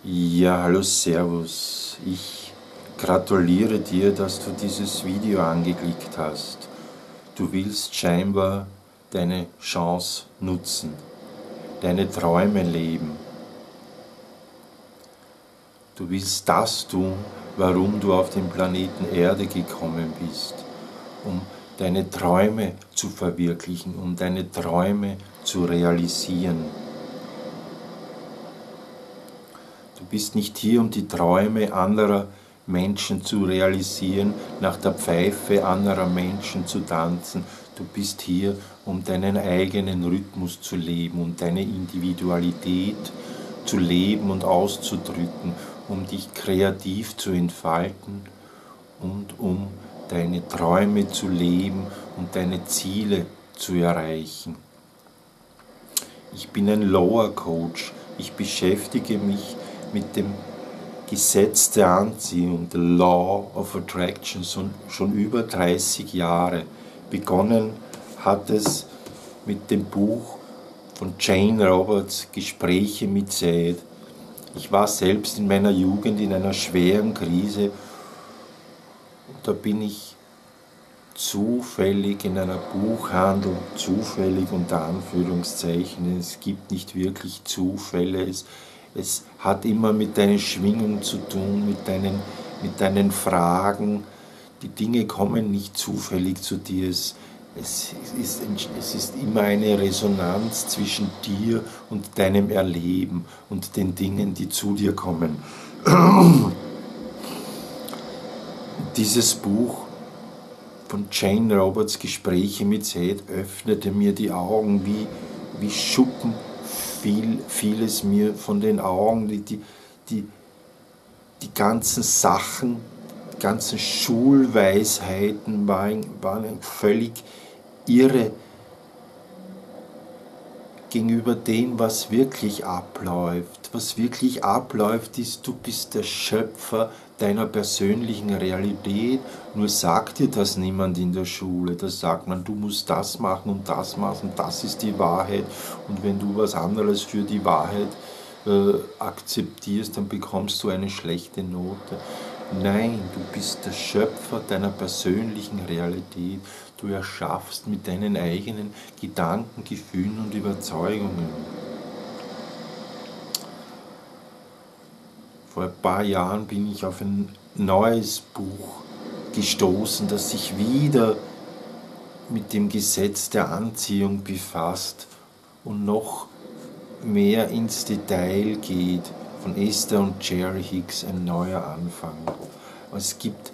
Ja, hallo, Servus. Ich gratuliere dir, dass du dieses Video angeklickt hast. Du willst scheinbar deine Chance nutzen, deine Träume leben. Du willst das tun, warum du auf den Planeten Erde gekommen bist, um deine Träume zu verwirklichen, um deine Träume zu realisieren. Du bist nicht hier, um die Träume anderer Menschen zu realisieren, nach der Pfeife anderer Menschen zu tanzen. Du bist hier, um deinen eigenen Rhythmus zu leben, um deine Individualität zu leben und auszudrücken, um dich kreativ zu entfalten und um deine Träume zu leben und deine Ziele zu erreichen. Ich bin ein Lower Coach. Ich beschäftige mich mit dem Gesetz der Anziehung, the Law of Attraction, schon über 30 Jahre. Begonnen hat es mit dem Buch von Jane Roberts, Gespräche mit Seth. Ich war selbst in meiner Jugend in einer schweren Krise und da bin ich zufällig in einer Buchhandlung, zufällig unter Anführungszeichen, es gibt nicht wirklich Zufälle, es hat immer mit deiner Schwingung zu tun, mit deinen Fragen. Die Dinge kommen nicht zufällig zu dir, es ist immer eine Resonanz zwischen dir und deinem Erleben und den Dingen, die zu dir kommen. Dieses Buch von Jane Roberts, Gespräche mit Seth, öffnete mir die Augen wie Schuppen, fiel es mir von den Augen, die ganzen Sachen, die ganzen Schulweisheiten waren völlig irre gegenüber dem, was wirklich abläuft. Was wirklich abläuft ist, du bist der Schöpfer deiner persönlichen Realität, nur sagt dir das niemand in der Schule. Da sagt man, du musst das machen und das ist die Wahrheit. Und wenn du was anderes für die Wahrheit akzeptierst, dann bekommst du eine schlechte Note. Nein, du bist der Schöpfer deiner persönlichen Realität. Du erschaffst mit deinen eigenen Gedanken, Gefühlen und Überzeugungen. Vor ein paar Jahren bin ich auf ein neues Buch gestoßen, das sich wieder mit dem Gesetz der Anziehung befasst und noch mehr ins Detail geht, von Esther und Jerry Hicks, ein neuer Anfang. Es gibt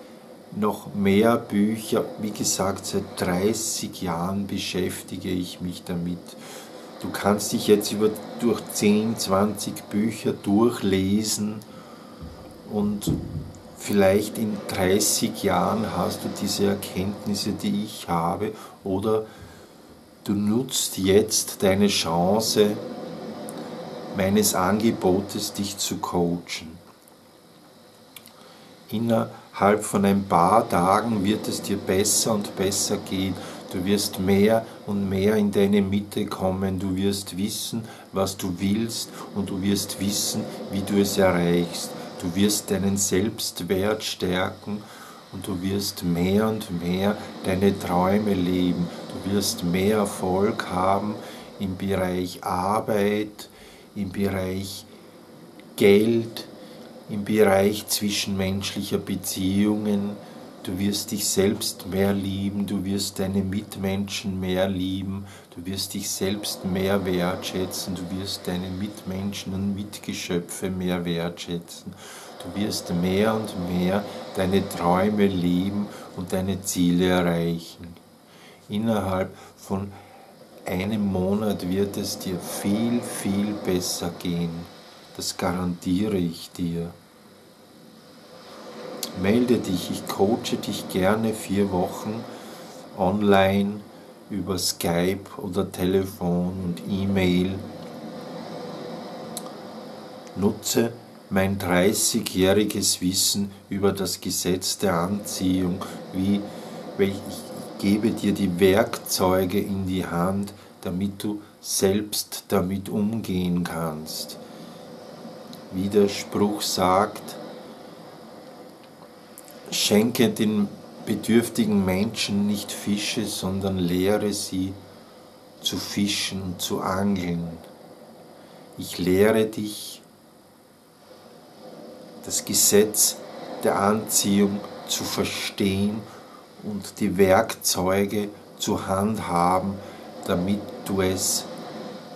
noch mehr Bücher, wie gesagt, seit 30 Jahren beschäftige ich mich damit. Du kannst dich jetzt durch 10, 20 Bücher durchlesen und vielleicht in 30 Jahren hast du diese Erkenntnisse, die ich habe, oder du nutzt jetzt deine Chance meines Angebotes, dich zu coachen. Innerhalb von ein paar Tagen wird es dir besser und besser gehen. Du wirst mehr und mehr in deine Mitte kommen. Du wirst wissen, was du willst, und du wirst wissen, wie du es erreichst. Du wirst deinen Selbstwert stärken und du wirst mehr und mehr deine Träume leben. Du wirst mehr Erfolg haben im Bereich Arbeit, im Bereich Geld, im Bereich zwischenmenschlicher Beziehungen. Du wirst dich selbst mehr lieben, du wirst deine Mitmenschen mehr lieben, du wirst dich selbst mehr wertschätzen, du wirst deine Mitmenschen und Mitgeschöpfe mehr wertschätzen. Du wirst mehr und mehr deine Träume leben und deine Ziele erreichen. Innerhalb von einem Monat wird es dir viel, viel besser gehen. Das garantiere ich dir. Melde dich, ich coache dich gerne 4 Wochen online über Skype oder Telefon und E-Mail. Nutze mein 30-jähriges Wissen über das Gesetz der Anziehung, ich gebe dir die Werkzeuge in die Hand, damit du selbst damit umgehen kannst. wie der Spruch sagt, schenke den bedürftigen Menschen nicht Fische, sondern lehre sie zu fischen und zu angeln. Ich lehre dich, das Gesetz der Anziehung zu verstehen und die Werkzeuge zu handhaben, damit du es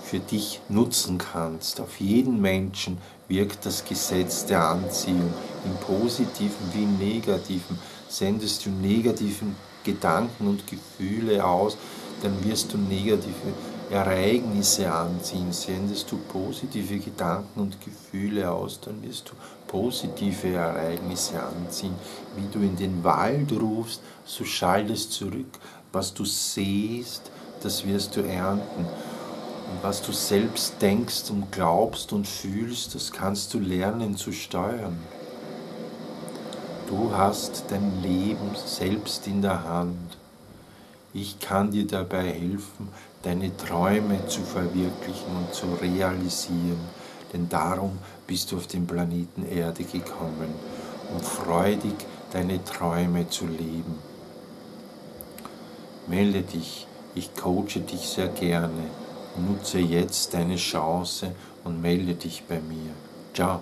für dich nutzen kannst. Auf jeden Menschen wirkt das Gesetz der Anziehung, im Positiven wie im Negativen. Sendest du negativen Gedanken und Gefühle aus, dann wirst du negative Ereignisse anziehen. Sendest du positive Gedanken und Gefühle aus, dann wirst du positive Ereignisse anziehen. Wie du in den Wald rufst, so schallt es zurück. Was du sähst, das wirst du ernten. Und was du selbst denkst und glaubst und fühlst, das kannst du lernen zu steuern. Du hast dein Leben selbst in der Hand. Ich kann dir dabei helfen, deine Träume zu verwirklichen und zu realisieren, denn darum bist du auf den Planeten Erde gekommen, um freudig deine Träume zu leben. Melde dich, ich coache dich sehr gerne. Nutze jetzt deine Chance und melde dich bei mir. Ciao.